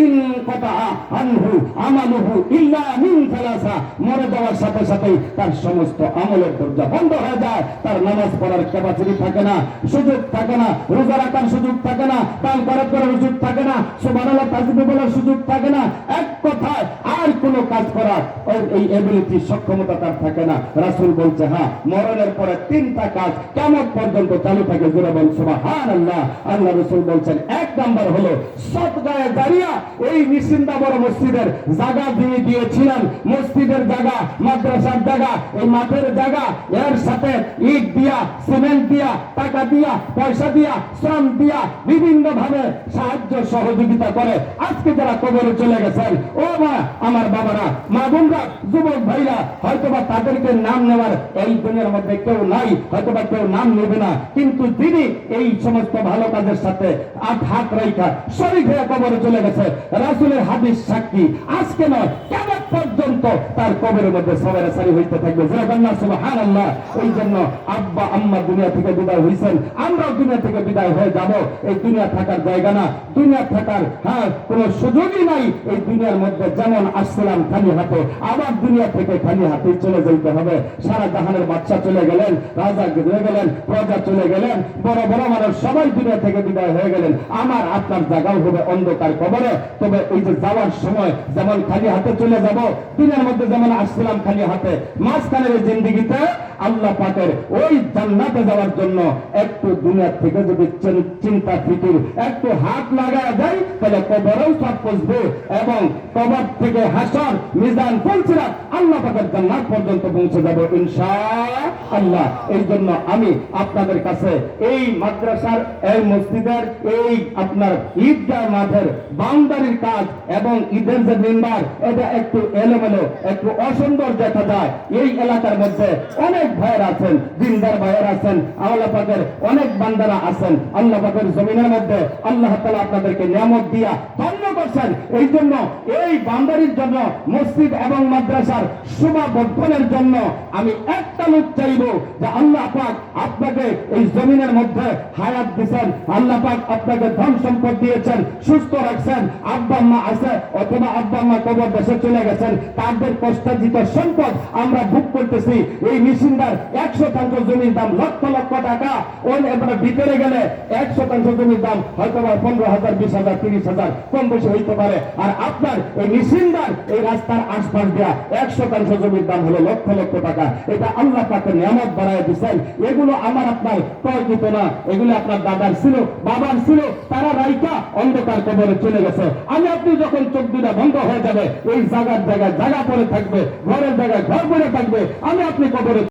ইনকাতা আনহু আমালুহু ইল্লা মিন সালাসা, মরে যাওয়ার সাথে সাথেই তার সমস্ত আমলের দরজা বন্ধ হয়ে যায়। তার নামাজ পড়ার ক্যাপাসিটি থাকে না, সুযোগ থাকে না, রোজা রাখার সুযোগ থাকে না, দান খরচ করার সুযোগ থাকে না, সুবহানাল্লাহ তাসবিহ বলার সুযোগ থাকে না, এক কথায় আর কোনো কাজ করার এই এবিলিটি সক্ষমতা তার থাকে না। রাসূল বলছে হ্যাঁ, মরণের পরে তিনটা কাজ কিয়ামত পর্যন্ত চালু থাকে। জোরে বল সুবহানাল্লাহ। আল্লাহ রাসূল বলছেন এক নাম্বার হলো সদকায়ে জারিয়া। এই নিশিন্দাবর মসজিদের জায়গা যিনি দিয়েছিলেন, মসজিদের জায়গা, মাদ্রাসার জায়গা, এই মাঠের জায়গা, এর সাথে ইট দিয়া, সিমেন্ট দিয়া, টাকা দিয়া, পয়সা দিয়া, শ্রম দিয়া বিভিন্ন ভাবে সাহায্য সহযোগিতা করে আজকে যারা কবরে চলে গেছেন, ও মা আমার বাবারা, মা বোনরা, যুবক ভাইরা, হয়তোবা তাদেরকে নাম নেওয়ার এই দুনিয়ার মধ্যে কেউ নাই, হয়তোবা কেউ নাম নেবে না, কিন্তু তিনি এই সমস্ত ভালো কাজের সাথে হাত রাইখা শরীক হয়ে কবরে চলে গেছে। রাসূলের হাদিস সাক্ষী, আজকে নয় কিয়ামত পর্যন্ত তার কবরের মধ্যে সবাই সারি হইতে থাকবে। সুবহানাল্লাহ। এই জন্য আব্বা আম্মা দুনিয়া থেকে বিদায় হইছেন, আমরাও দুনিয়া থেকে বিদায় হয়ে যাব। এই দুনিয়া থাকার জায়গা না, দুনিয়া থাকার কোনো সুযোগই নাই। এই দুনিয়ার মধ্যে যেমন আসছিলাম খালি হাতে, আবার দুনিয়া থেকে খালি হাতে চলে যেতে হবে। সারা জাহানের বাদশা চলে গেলেন, রাজা চলে গেলেন, প্রজা চলে গেলেন, বড় বড় মানুষ সবাই দুনিয়া থেকে বিদায় হয়ে গেলেন। আমার আপনার জায়গাও হবে অন্ধকার কবরে। তবে এই যে যাওয়ার সময় যেমন খালি হাতে চলে যাব, দুনিয়ার মধ্যে যেমন আসছিলাম খালি হাতে, মাঝখানের জিন্দেগিতে আল্লাহ পাকের ওই জান্নাতে যাওয়ার জন্য একটু দুনিয়া থেকে যদি চিন্তা ফিকির একটু হাত লাগায় যায়, তাহলে কবরেও সব পৌঁছবে এবং কবর থেকে হাসর মিজান ফুলসিরাত আল্লাহ পাকের জান্নাত পর্যন্ত পৌঁছে যাবে ইনশাআল্লাহ। এই জন্য আমি আপনাদের কাছে এই মাদ্রাসার, এই মসজিদের, এই আপনার ঈদগাহ মাঠের বাউন্ডারির কাজ এবং ঈদের যে মিম্বার, এটা একটু এলোমেলো, একটু অসুন্দর দেখা যায়। এই এলাকার মধ্যে অনেক ভাইয়ের আছেন, দিনদার ভাইয়ের আছেন, আল্লাহ পাকের অনেক বান্দারা আছেন। আল্লাহ পাকের জমিনের মধ্যে আল্লাহ তাআলা আপনাদেরকে নিয়ামত দিয়া ধন্য করছেন। এই জন্য এই বাউন্ডারির জন্য, মসজিদ এবং মাদ্রাসার শোভা বর্ধনের জন্য আমি একটা লোক চাইব যে আল্লাহ পাক আপনাকে এই জমিনের মধ্যে হায়াত দিয়েছেন, আল্লাহ পাক আপনাকে ধন সম্পদ দিয়েছেন, সুস্থ রাখছেন, আব্বা আম্মা আছে অথবা আব্বা আম্মা কবর দেশে চলে গেছেন, তাদের কষ্টার্জিত সম্পদ আমরা ভোগ করতেছি। এই মিশিন্দার 100% জমির দাম লক্ষ লক্ষ টাকা, ওই এবারে ভিতরে গেলে 100% জমির দাম হয়তো 15,000, 20,000, 30,000 কম বেশি হইতে পারে। আর আপনার এই মিশিন্দার এই রাস্তার আশপাশ দেওয়া 100% জমির দাম হলো লক্ষ লক্ষ টাকা। এটা আল্লাহ পাকের নিয়ামত বাড়ায় দিচ্ছেন। এগুলো আমার আপনার প্রয়োজিত না, এগুলো আপনার দাদার ছিল, বাবার ছিল, তারা রাইকা অন্ধকার কবরে চলে গেছে। আমি আপনি যখন চোখ দুটা বন্ধ হয়ে যাবে, এই জায়গায় জায়গা পড়ে থাকবে, ঘরের জায়গায় ঘর পড়ে থাকবে, আমি আপনি কবরে